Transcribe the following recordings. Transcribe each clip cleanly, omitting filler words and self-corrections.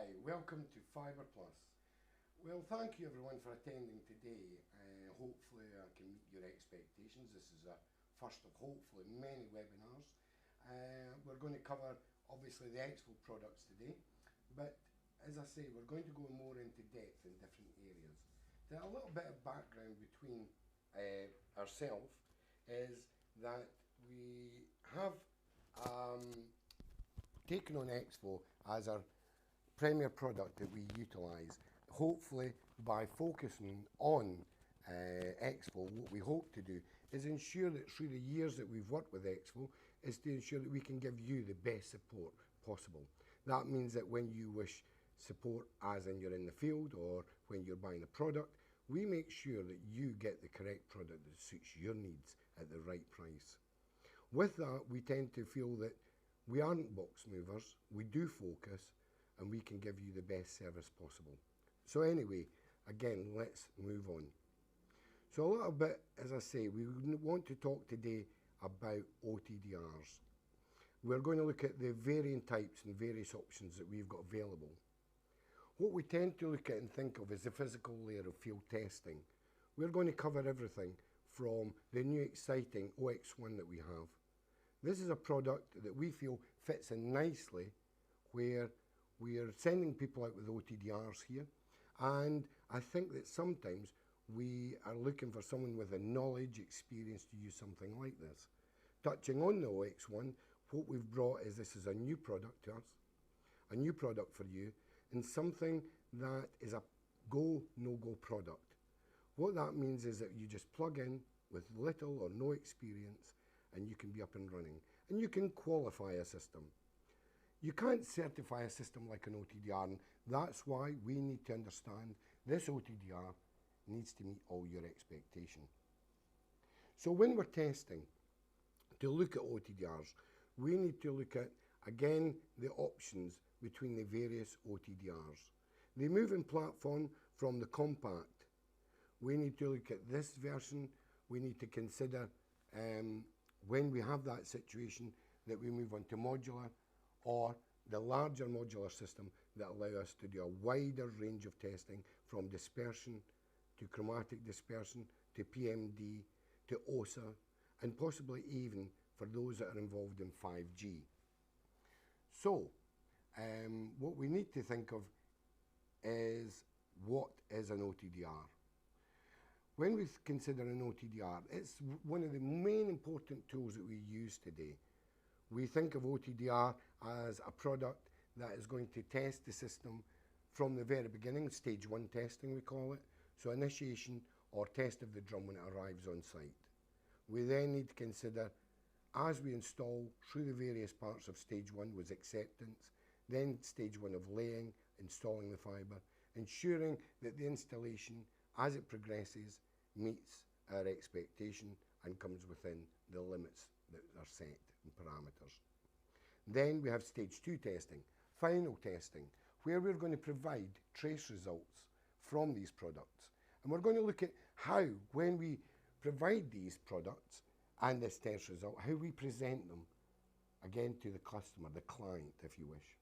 Hi, welcome to Fibre Plus. Well, thank you everyone for attending today. Hopefully I can meet your expectations. This is a first of hopefully many webinars. We're going to cover obviously the Expo products today, but as I say, we're going to go more into depth in different areas. Now, a little bit of background between ourselves is that we have taken on Expo as our premier product that we utilise. Hopefully by focusing on Expo, what we hope to do is ensure that through the years that we've worked with Expo is to ensure that we can give you the best support possible. That means that when you wish support, as in you're in the field or when you're buying a product, we make sure that you get the correct product that suits your needs at the right price. With that, we tend to feel that we aren't box movers, we do focus, and we can give you the best service possible. So anyway, again, let's move on. So a little bit, as I say, we want to talk today about OTDRs. We're going to look at the varying types and various options that we've got available. What we tend to look at and think of is the physical layer of field testing. We're going to cover everything from the new exciting OX1 that we have. This is a product that we feel fits in nicely where we are sending people out with OTDRs here, and I think that sometimes we are looking for someone with the knowledge, experience to use something like this. Touching on the OX1, what we've brought is this is a new product to us, a new product for you, and something that is a go, no-go product. What that means is that you just plug in with little or no experience and you can be up and running, and you can qualify a system. You can't certify a system like an OTDR, and that's why we need to understand this OTDR needs to meet all your expectations. So when we're testing, to look at OTDRs, we need to look at, again, the options between the various OTDRs. The moving platform from the compact, we need to look at this version. We need to consider when we have that situation that we move on to modular, or the larger modular system that allow us to do a wider range of testing from dispersion to chromatic dispersion to PMD to OSA, and possibly even for those that are involved in 5G. So what we need to think of is, what is an OTDR? When we consider an OTDR, it's one of the main important tools that we use today. We think of OTDR as a product that is going to test the system from the very beginning, stage 1 testing we call it, so initiation or test of the drum when it arrives on site. We then need to consider, as we install through the various parts of stage 1 was acceptance, then stage 1 of laying, installing the fibre, ensuring that the installation as it progresses meets our expectation and comes within the limits that are set and parameters. Then we have stage 2 testing, final testing, where we're going to provide trace results from these products. And we're going to look at how, when we provide these products and this test result, how we present them again to the customer, the client, if you wish.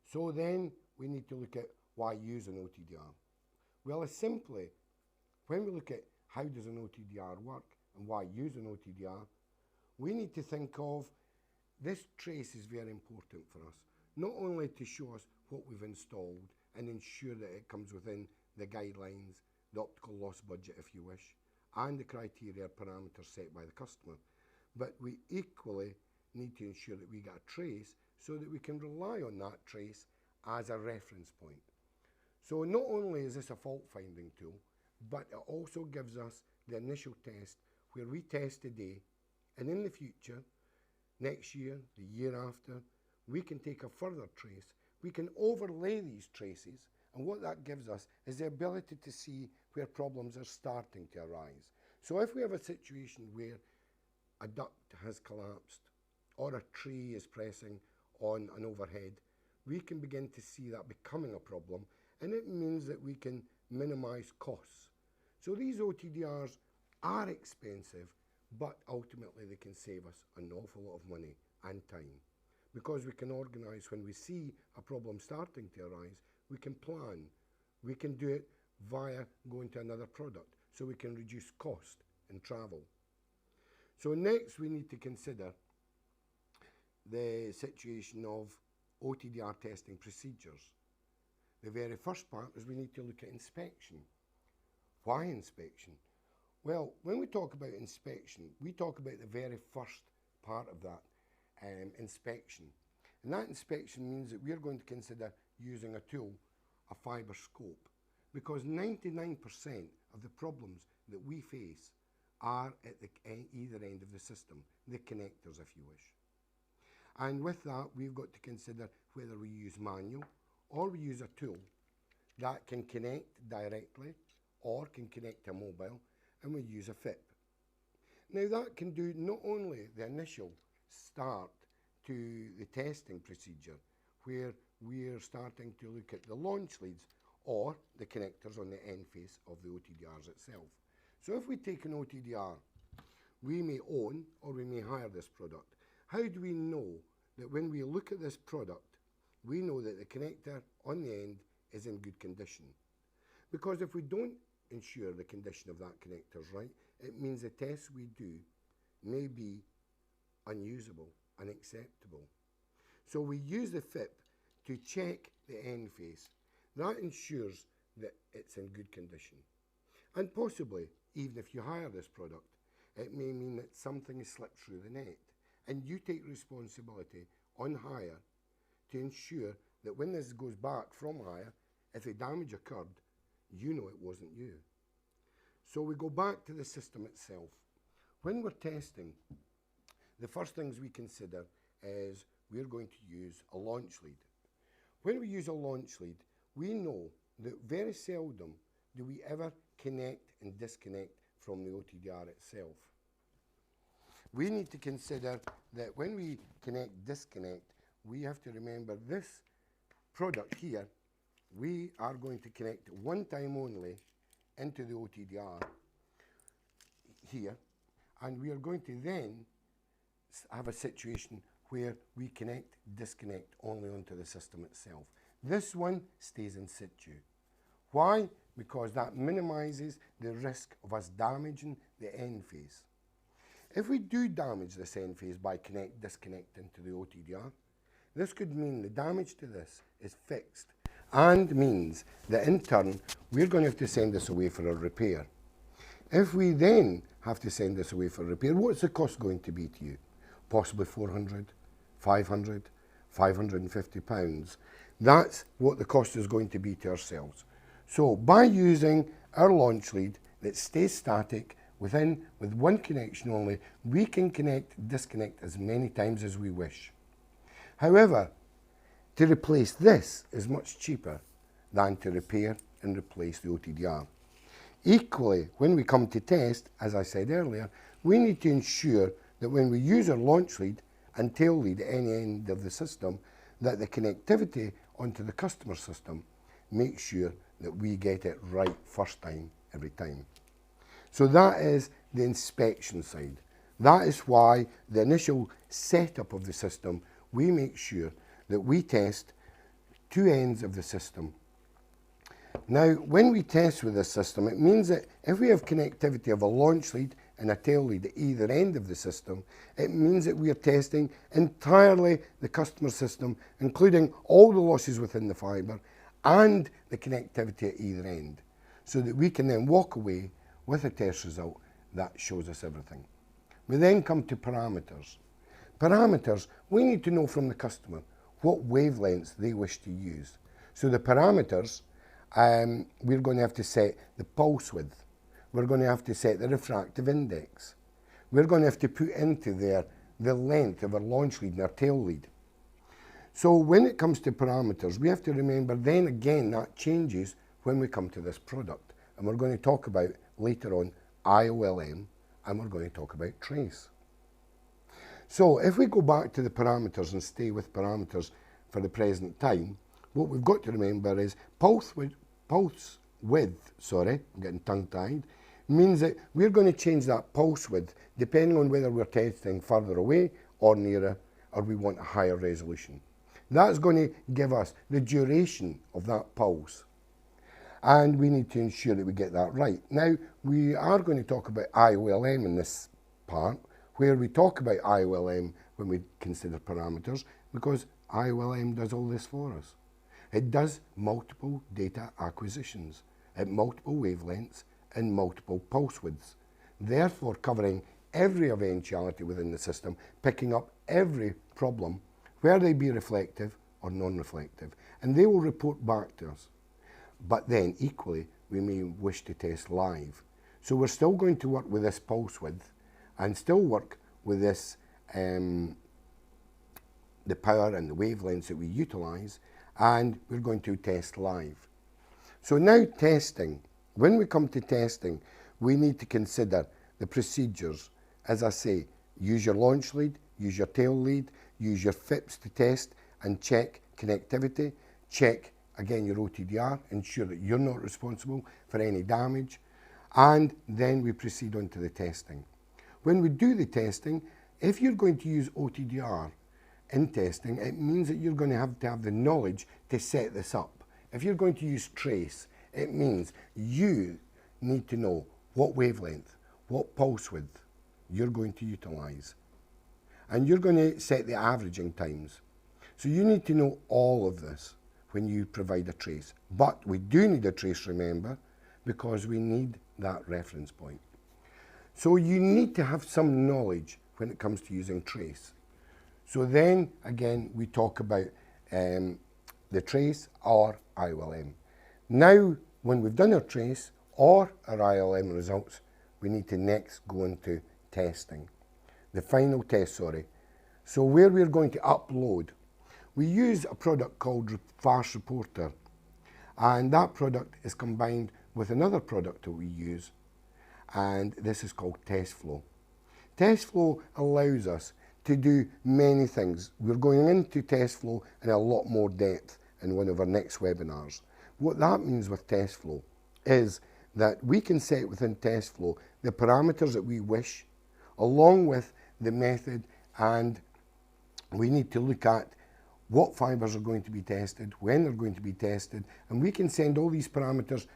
So then we need to look at why use an OTDR. Well, it's simply, when we look at how does an OTDR work and why use an OTDR, we need to think of this trace is very important for us, not only to show us what we've installed and ensure that it comes within the guidelines, the optical loss budget if you wish, and the criteria parameters set by the customer, but we equally need to ensure that we get a trace so that we can rely on that trace as a reference point. So not only is this a fault finding tool, but it also gives us the initial test where we test today, and in the future, next year, the year after, we can take a further trace. We can overlay these traces, and what that gives us is the ability to see where problems are starting to arise. So if we have a situation where a duct has collapsed or a tree is pressing on an overhead, we can begin to see that becoming a problem, and it means that we can minimize costs. So these OTDRs are expensive, but ultimately they can save us an awful lot of money and time. because we can organise when we see a problem starting to arise, we can plan. We can do it via going to another product, so we can reduce cost and travel. So next we need to consider the situation of OTDR testing procedures. The very first part is we need to look at inspection. Why inspection? Well, when we talk about inspection, we talk about the very first part of that inspection. And that inspection means that we're going to consider using a tool, a fibre scope, because 99% of the problems that we face are at the either end of the system, the connectors if you wish. And with that, we've got to consider whether we use manual or we use a tool that can connect directly or can connect to mobile, and we use a FIP. Now that can do not only the initial start to the testing procedure, where we're starting to look at the launch leads or the connectors on the end face of the OTDRs itself. So if we take an OTDR, we may own or we may hire this product. How do we know that when we look at this product, we know that the connector on the end is in good condition? Because if we don't ensure the condition of that connector is right, it means the tests we do may be unusable, unacceptable. So we use the FIP to check the end face. That ensures that it's in good condition. And possibly, even if you hire this product, it may mean that something has slipped through the net, and you take responsibility on hire to ensure that when this goes back from hire, if the damage occurred, you know it wasn't you. So we go back to the system itself. When we're testing, the first things we consider is we're going to use a launch lead. When we use a launch lead, we know that very seldom do we ever connect and disconnect from the OTDR itself. We need to consider that when we connect, disconnect, we have to remember this product here, we are going to connect one time only into the OTDR here, and we are going to then have a situation where we connect, disconnect only onto the system itself. This one stays in situ. Why? Because that minimises the risk of us damaging the end face. If we do damage this end face by connect, disconnect into the OTDR, this could mean the damage to this is fixed, and means that in turn we're going to have to send this away for a repair. If we then have to send this away for a repair, what's the cost going to be to you? Possibly 400, 500, 550 pounds. That's what the cost is going to be to ourselves. So by using our launch lead that stays static with one connection only, we can connect, disconnect as many times as we wish. However, to replace this is much cheaper than to repair and replace the OTDR. Equally, when we come to test, as I said earlier, we need to ensure that when we use our launch lead and tail lead at any end of the system, that the connectivity onto the customer system makes sure that we get it right first time, every time. So that is the inspection side. That is why the initial setup of the system, we make sure that we test two ends of the system. Now, when we test with this system, it means that if we have connectivity of a launch lead and a tail lead at either end of the system, it means that we are testing entirely the customer system, including all the losses within the fibre and the connectivity at either end, so that we can then walk away with a test result that shows us everything. We then come to parameters. Parameters, we need to know from the customer what wavelengths they wish to use. So the parameters, we're going to have to set the pulse width. We're going to have to set the refractive index. We're going to have to put into there the length of our launch lead and our tail lead. So when it comes to parameters, we have to remember then again that changes when we come to this product. And we're going to talk about later on IOLM, and we're going to talk about trace. So if we go back to the parameters and stay with parameters for the present time, what we've got to remember is pulse width, I'm getting tongue-tied, means that we're going to change that pulse width depending on whether we're testing further away or nearer or we want a higher resolution. That's going to give us the duration of that pulse. And we need to ensure that we get that right. Now, we are going to talk about IOLM in this part, where we talk about IOLM when we consider parameters, because IOLM does all this for us. It does multiple data acquisitions at multiple wavelengths and multiple pulse widths, therefore covering every eventuality within the system, picking up every problem, whether they be reflective or non-reflective, and they will report back to us. But then, equally, we may wish to test live. So we're still going to work with this pulse width and still work with this, the power and the wavelengths that we utilise, and we're going to test live. So now testing. When we come to testing, we need to consider the procedures. As I say, use your launch lead, use your tail lead, use your FIPS to test and check connectivity, check again your OTDR, ensure that you're not responsible for any damage, and then we proceed on to the testing. When we do the testing, if you're going to use OTDR in testing, it means that you're going to have the knowledge to set this up. If you're going to use trace, it means you need to know what wavelength, what pulse width you're going to utilise. And you're going to set the averaging times. So you need to know all of this when you provide a trace. But we do need a trace, remember, because we need that reference point. So you need to have some knowledge when it comes to using trace. So then, again, we talk about the trace or IOLM. Now, when we've done our trace or our IOLM results, we need to next go into testing. The final test, sorry. So where we're going to upload, we use a product called Fast Reporter, and that product is combined with another product that we use, and this is called TestFlow. TestFlow allows us to do many things. We're going into TestFlow in a lot more depth in one of our next webinars. What that means with TestFlow is that we can set within TestFlow the parameters that we wish, along with the method, and we need to look at what fibres are going to be tested, when they're going to be tested, and we can send all these parameters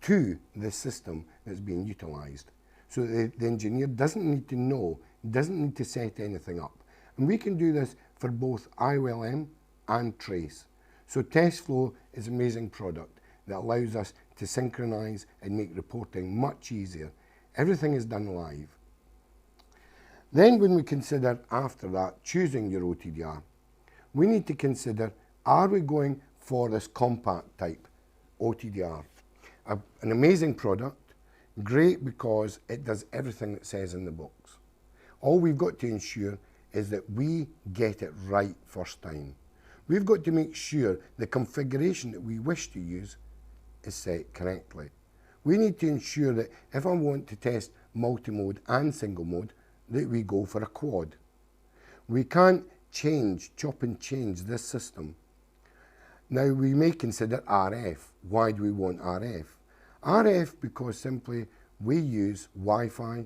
to the system that's being utilised. So the engineer doesn't need to know, doesn't need to set anything up. And we can do this for both IOLM and trace. So TestFlow is an amazing product that allows us to synchronise and make reporting much easier. Everything is done live. Then when we consider after that choosing your OTDR, we need to consider, are we going for this compact type OTDR? An amazing product, great because it does everything that says in the box. All we've got to ensure is that we get it right first time. We've got to make sure the configuration that we wish to use is set correctly. We need to ensure that if I want to test multi-mode and single mode, that we go for a quad. We can't chop and change this system. Now we may consider RF. Why do we want RF? RF because simply we use Wi-Fi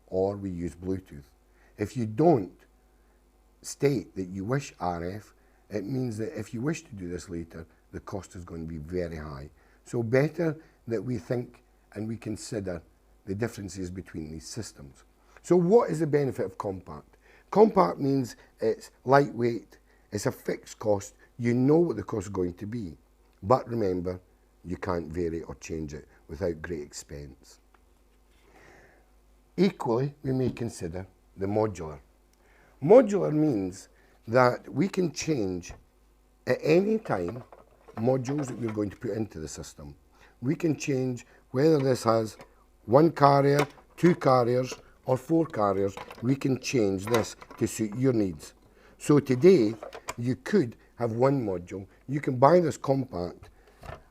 or we use Bluetooth. If you don't state that you wish RF, it means that if you wish to do this later, the cost is going to be very high. So better that we think and we consider the differences between these systems. So what is the benefit of compact? Compact means it's lightweight, it's a fixed cost, you know what the cost is going to be. But remember, you can't vary or change it without great expense. Equally, we may consider the modular. Modular means that we can change at any time modules that we're going to put into the system. We can change whether this has one carrier, two carriers, or four carriers. We can change this to suit your needs. So today, you could have one module. You can buy this compact,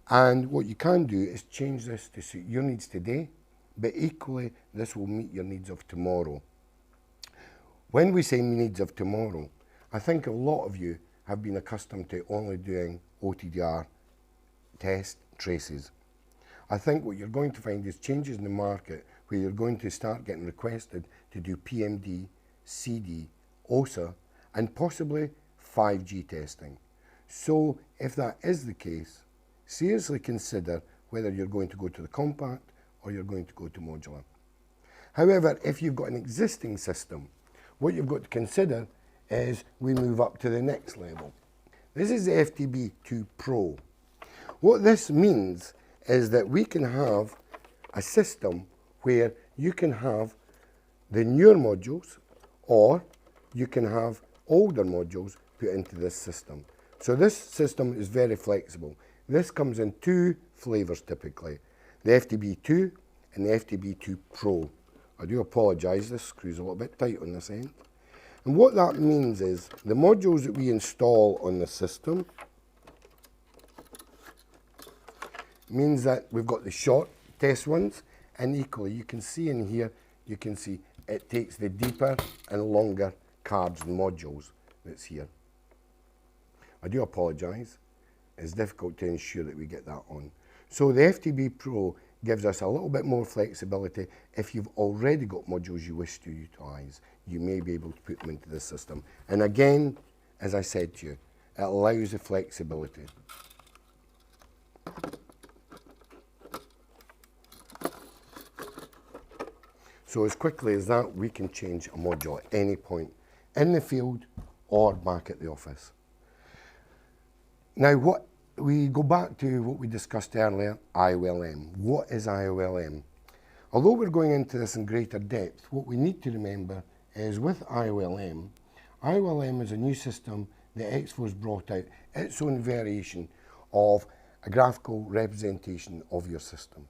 and what you can do is change this to suit your needs today, but equally, this will meet your needs of tomorrow. When we say needs of tomorrow, I think a lot of you have been accustomed to only doing OTDR test traces. I think what you're going to find is changes in the market where you're going to start getting requested to do PMD, CD, OSA, and possibly 5G testing. So if that is the case, seriously consider whether you're going to go to the compact or you're going to go to modular. However, if you've got an existing system, what you've got to consider is we move up to the next level. This is the FTB2 Pro. What this means is that we can have a system where you can have the newer modules or you can have older modules put into this system. So this system is very flexible. This comes in two flavors typically, the FTB2 and the FTB2 Pro. I do apologise, this screw's a little bit tight on this end. And what that means is the modules that we install on the system means that we've got the short test ones, and equally you can see in here, you can see it takes the deeper and longer cards and modules that's here. I do apologise, it's difficult to ensure that we get that on. So the FTB Pro gives us a little bit more flexibility. If you've already got modules you wish to utilise, you may be able to put them into this system. And again, as I said to you, it allows the flexibility. So as quickly as that, we can change a module at any point in the field or back at the office. Now, what we go back to what we discussed earlier, IOLM. What is IOLM? Although we're going into this in greater depth, what we need to remember is with IOLM, IOLM is a new system that Exfo's brought out, its own variation of a graphical representation of your system.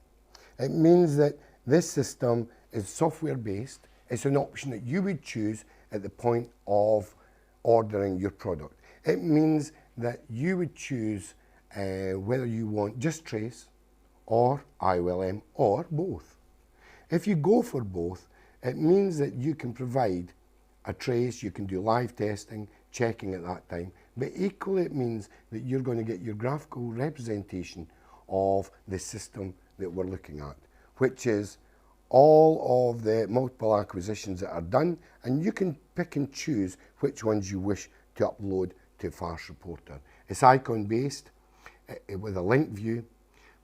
It means that this system is software based. It's an option that you would choose at the point of ordering your product. It means that you would choose whether you want just trace or IOLM or both. If you go for both, it means that you can provide a trace, you can do live testing, checking at that time, but equally it means that you're going to get your graphical representation of the system that we're looking at, which is all of the multiple acquisitions that are done, and you can pick and choose which ones you wish to upload to Fast Reporter. It's icon based with a link view,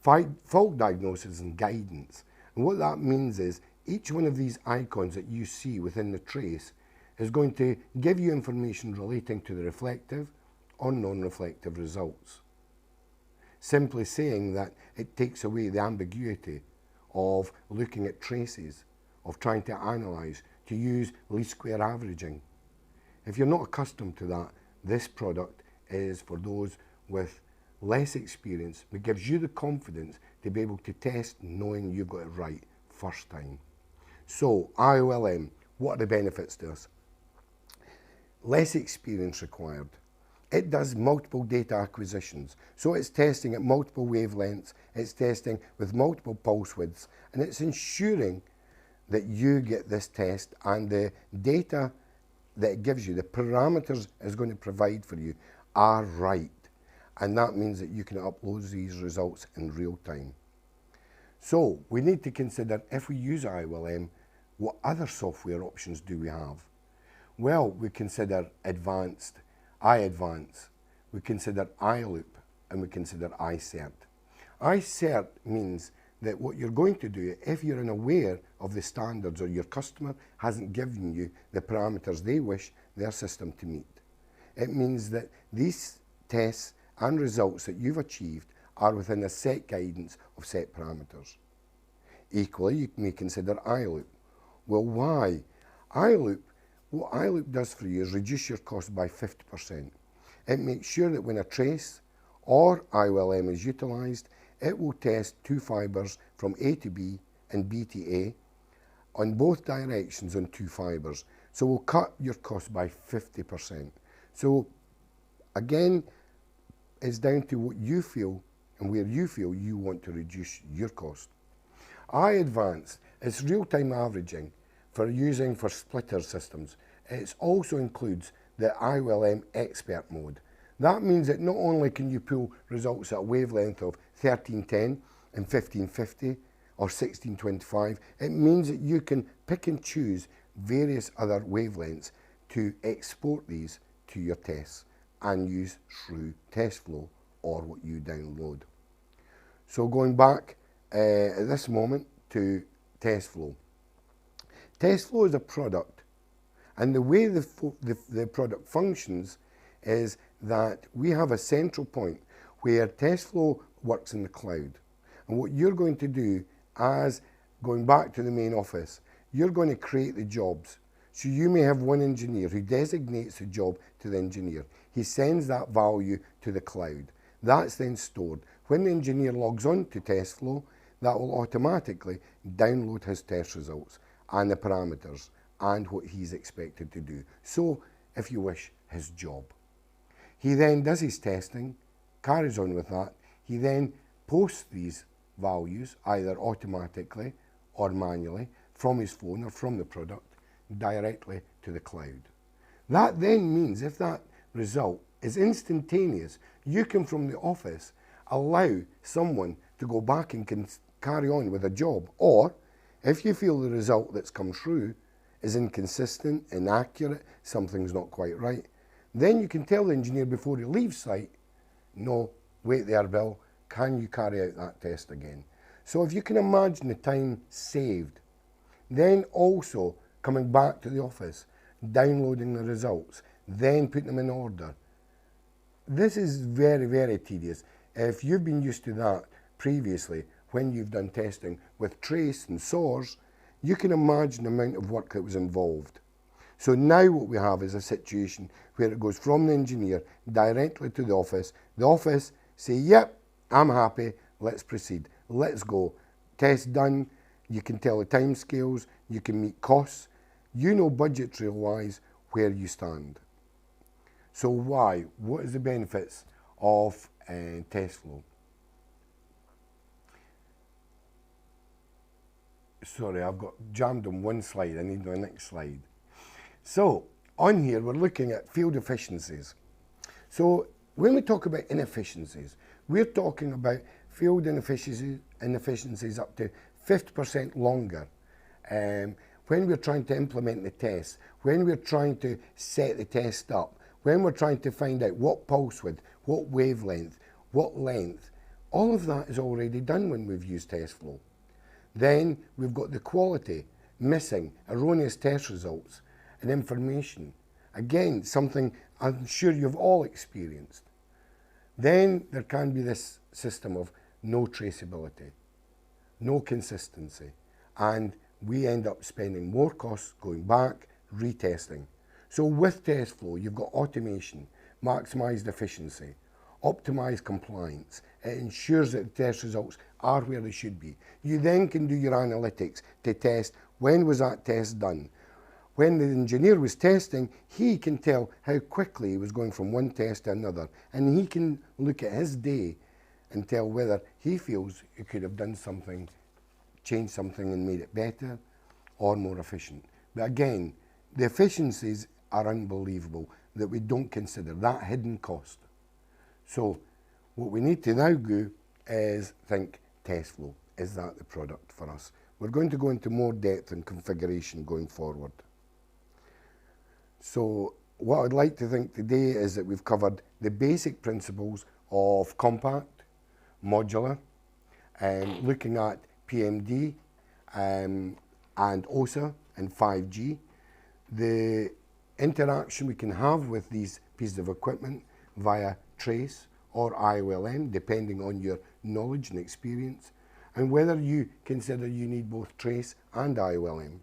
fault diagnosis and guidance. And what that means is each one of these icons that you see within the trace is going to give you information relating to the reflective or non-reflective results. Simply saying that it takes away the ambiguity of looking at traces, of trying to analyse, to use least square averaging. If you're not accustomed to that, this product is for those with less experience, but gives you the confidence to be able to test knowing you've got it right first time. So IOLM, what are the benefits to us? Less experience required. It does multiple data acquisitions. So it's testing at multiple wavelengths, it's testing with multiple pulse widths, and it's ensuring that you get this test and the data that it gives you, the parameters it's going to provide for you, are right. And that means that you can upload these results in real time. So we need to consider, if we use IOLM, what other software options do we have? Well, we consider advanced, iAdvance, we consider iLoop, and we consider iCert. iCert means that what you're going to do, if you're unaware of the standards or your customer hasn't given you the parameters they wish their system to meet, it means that these tests and results that you've achieved are within a set guidance of set parameters. Equally, you may consider iLoop. Well, why? What iLoop does for you is reduce your cost by 50%. It makes sure that when a trace or IOLM is utilised, it will test two fibres from A to B and B to A on both directions on two fibres. So we'll cut your cost by 50%. So again, it's down to what you feel and where you feel you want to reduce your cost. iAdvance is real-time averaging for using for splitter systems. It also includes the IOLM expert mode. That means that not only can you pull results at a wavelength of 1310 and 1550 or 1625, it means that you can pick and choose various other wavelengths to export these to your tests and use Shrew test flow or what you download. So going back at this moment to test flow. Test flow is a product, and the way the product functions is that we have a central point where test flow works in the cloud. And what you're going to do, as going back to the main office, you're going to create the jobs. So you may have one engineer who designates a job to the engineer. He sends that value to the cloud. That's then stored. When the engineer logs on to test flow, that will automatically download his test results and the parameters and what he's expected to do. So, if you wish, his job. He then does his testing, carries on with that. He then posts these values either automatically or manually from his phone or from the product directly to the cloud. That then means if that result is instantaneous, you can from the office allow someone to go back and can carry on with a job. Or if you feel the result that's come through is inconsistent, inaccurate, something's not quite right, then you can tell the engineer before he leaves site, no, wait there, Bill, can you carry out that test again? So if you can imagine the time saved, then also coming back to the office, downloading the results, then putting them in order. This is very, very tedious. If you've been used to that previously, when you've done testing with trace and source, you can imagine the amount of work that was involved. So now what we have is a situation where it goes from the engineer directly to the office. The office say, yep, I'm happy, let's proceed, let's go. Test done, you can tell the time scales, you can meet costs, you know budgetary wise where you stand. So why? What is the benefits of test flow? Sorry, I've got jammed on one slide, I need the next slide. So, on here we're looking at field efficiencies. So, when we talk about inefficiencies, we're talking about field inefficiencies up to 50% longer. When we're trying to implement the test, when we're trying to set the test up, when we're trying to find out what pulse width, what wavelength, what length, all of that is already done when we've used test flow. Then we've got the quality, missing, erroneous test results and information. Again, something I'm sure you've all experienced. Then there can be this system of no traceability, no consistency, and we end up spending more costs going back, retesting. So with test flow, you've got automation, maximised efficiency, optimised compliance. It ensures that the test results are where they should be. You then can do your analytics to test when was that test done. When the engineer was testing, he can tell how quickly he was going from one test to another, and he can look at his day and tell whether he feels he could have done something, changed something and made it better or more efficient. But again, the efficiencies are unbelievable that we don't consider, that hidden cost. So what we need to now do is think test flow. Is that the product for us? We're going to go into more depth and configuration going forward. So what I'd like to think today is that we've covered the basic principles of compact, modular, looking at PMD and OSA and 5G, the interaction we can have with these pieces of equipment via trace or IOLM, depending on your knowledge and experience, and whether you consider you need both trace and IOLM.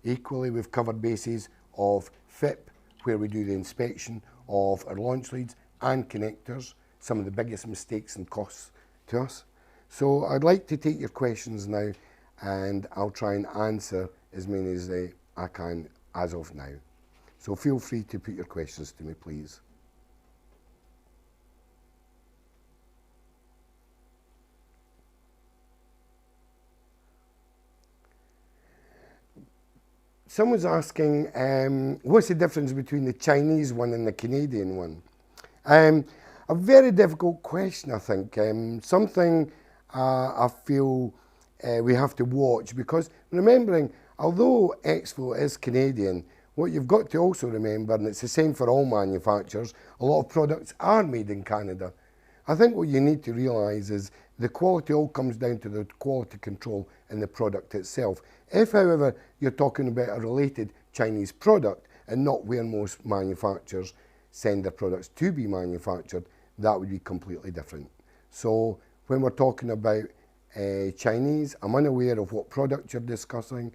Equally, we've covered bases of FIP, where we do the inspection of our launch leads and connectors, some of the biggest mistakes and costs to us. So I'd like to take your questions now, and I'll try and answer as many as I can as of now. So feel free to put your questions to me, please. Someone's asking, what's the difference between the Chinese one and the Canadian one? A very difficult question, I think. Something I feel we have to watch, because remembering, although Expo is Canadian, What you've got to also remember, and it's the same for all manufacturers, a lot of products are made in Canada. I think what you need to realise is the quality all comes down to the quality control in the product itself. If, however, you're talking about a related Chinese product and not where most manufacturers send their products to be manufactured, that would be completely different. So when we're talking about Chinese, I'm unaware of what product you're discussing.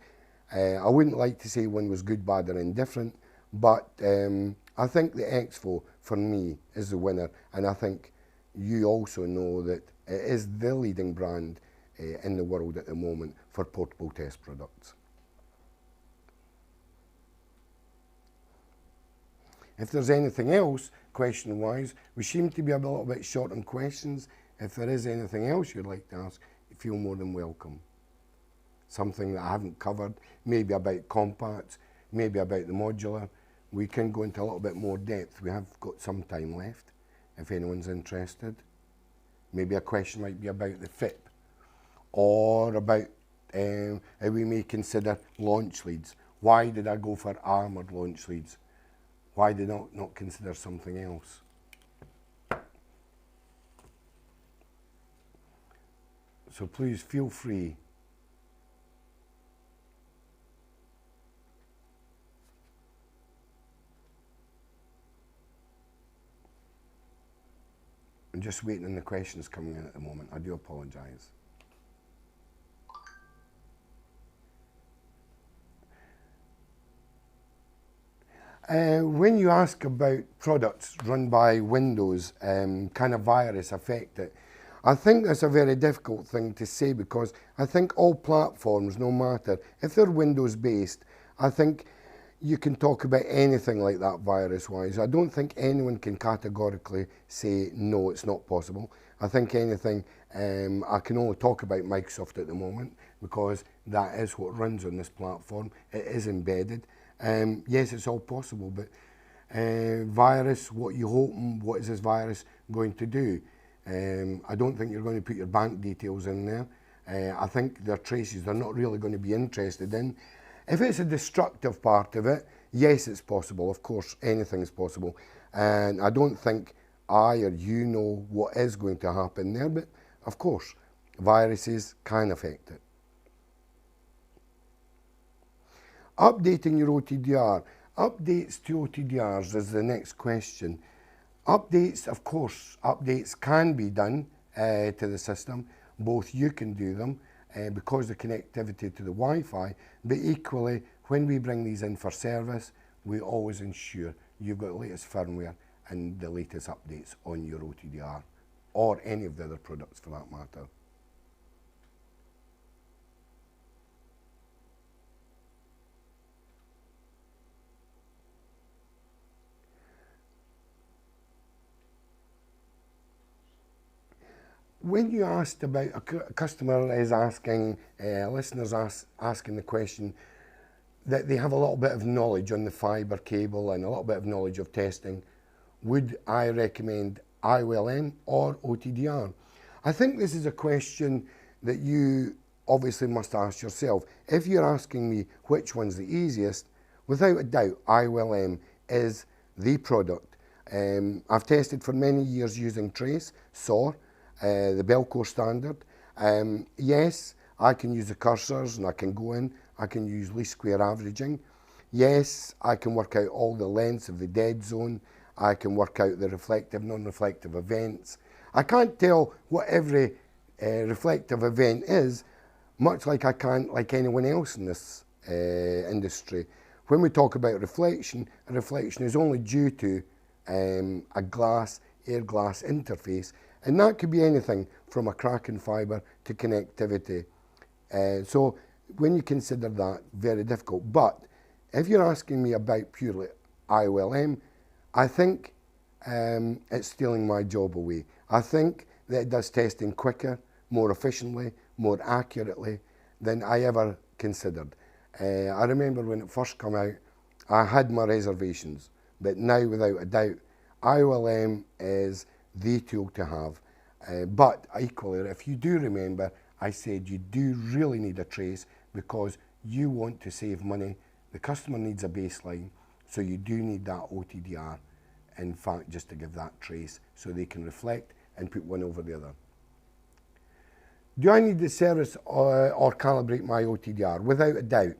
I wouldn't like to say one was good, bad or indifferent, but I think the Expo for me is the winner, and I think you also know that it is the leading brand in the world at the moment for portable test products. If there's anything else, question-wise, we seem to be a little bit short on questions. If there is anything else you'd like to ask, feel more than welcome. Something that I haven't covered, maybe about compacts, maybe about the modular. We can go into a little bit more depth. We have got some time left, if anyone's interested. Maybe a question might be about the FIP, or about how we may consider launch leads. Why did I go for armoured launch leads? Why did I not consider something else? So please feel free. I'm just waiting on the questions coming in at the moment. I do apologise. When you ask about products run by Windows, can a virus affect it? I think that's a very difficult thing to say, because I think all platforms, no matter if they're Windows based, I think you can talk about anything like that virus-wise. I don't think anyone can categorically say, no, it's not possible. I think anything, I can only talk about Microsoft at the moment, because that is what runs on this platform. It is embedded. Yes, it's all possible, but virus, what you hope, what is this virus going to do? I don't think you're going to put your bank details in there. I think their traces they're not really going to be interested in. If it's a destructive part of it, yes, it's possible. Of course, anything's possible. And I don't think I or you know what is going to happen there, but of course, viruses can affect it. Updating your OTDR. Updates to OTDRs is the next question. Updates, of course, updates can be done to the system. Both you can do them because of the connectivity to the Wi-Fi, but equally, when we bring these in for service, we always ensure you've got the latest firmware and the latest updates on your OTDR, or any of the other products for that matter. When you asked about, a customer is asking, listeners asking the question, that they have a little bit of knowledge on the fibre cable and a little bit of knowledge of testing, would I recommend IOLM or OTDR? I think this is a question that you obviously must ask yourself. If you're asking me which one's the easiest, without a doubt, IOLM is the product. I've tested for many years using Trace, SOAR, the Belco standard. Yes, I can use the cursors and I can go in, I can use least square averaging. Yes, I can work out all the lengths of the dead zone. I can work out the reflective, non-reflective events. I can't tell what every reflective event is, much like I can't like anyone else in this industry. When we talk about reflection, a reflection is only due to a glass, air glass interface, and that could be anything from a crack in fibre to connectivity. So when you consider that, very difficult. But if you're asking me about purely IOLM, I think it's stealing my job away. I think that it does testing quicker, more efficiently, more accurately than I ever considered. I remember when it first came out, I had my reservations, but now without a doubt, IOLM is the tool to have. But equally, if you do remember, I said you do really need a trace because you want to save money The customer needs a baseline, so you do need that OTDR, in fact, just to give that trace so they can reflect and put one over the other. Do I need to service or calibrate my OTDR? Without a doubt.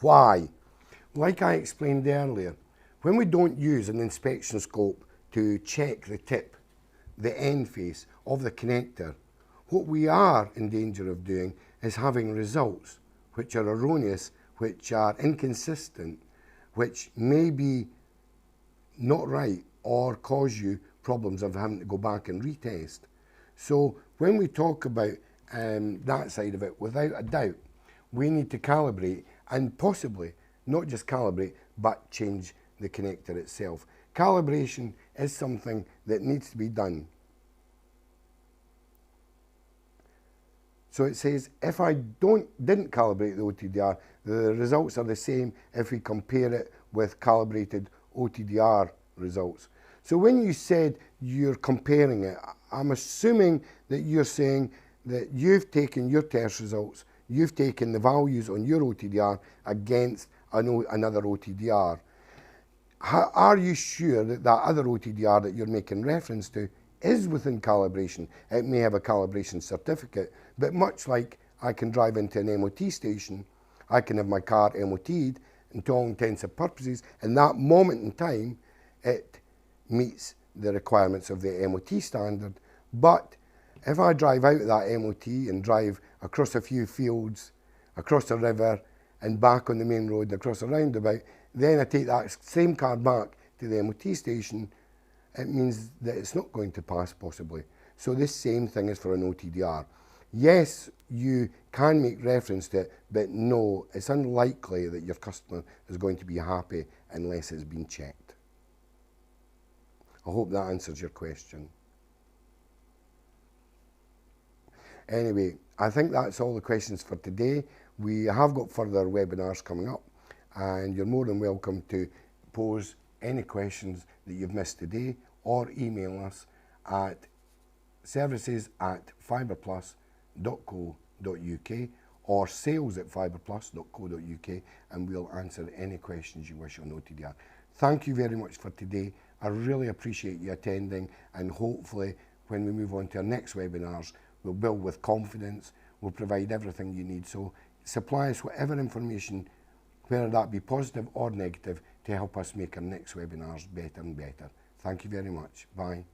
Why? Like I explained earlier, when we don't use an inspection scope to check the tip, the end face of the connector, what we are in danger of doing is having results which are erroneous, which are inconsistent, which may be not right or cause you problems of having to go back and retest. So when we talk about that side of it, without a doubt, we need to calibrate and possibly not just calibrate, but change the connector itself. Calibration is something that needs to be done. So it says, if I didn't calibrate the OTDR, the results are the same if we compare it with calibrated OTDR results. So when you said you're comparing it, I'm assuming that you're saying that you've taken your test results, you've taken the values on your OTDR against another OTDR. Are you sure that that other OTDR that you're making reference to is within calibration? It may have a calibration certificate, but much like I can drive into an MOT station, I can have my car MOT'd, and to all intents and purposes, in that moment in time, it meets the requirements of the MOT standard. But if I drive out of that MOT and drive across a few fields, across a river, and back on the main road, across a roundabout, then I take that same car back to the MOT station, it means that it's not going to pass possibly. So this same thing is for an OTDR. Yes, you can make reference to it, but no, it's unlikely that your customer is going to be happy unless it's been checked. I hope that answers your question. Anyway, I think that's all the questions for today. We have got further webinars coming up, and you're more than welcome to pose any questions that you've missed today, or email us at services@fiberplus.co.uk or sales@fiberplus.co.uk, and we'll answer any questions you wish on OTDR. Thank you very much for today. I really appreciate you attending, and hopefully when we move on to our next webinars, we'll build with confidence, we'll provide everything you need. So supply us whatever information, whether that be positive or negative, to help us make our next webinars better and better. Thank you very much. Bye.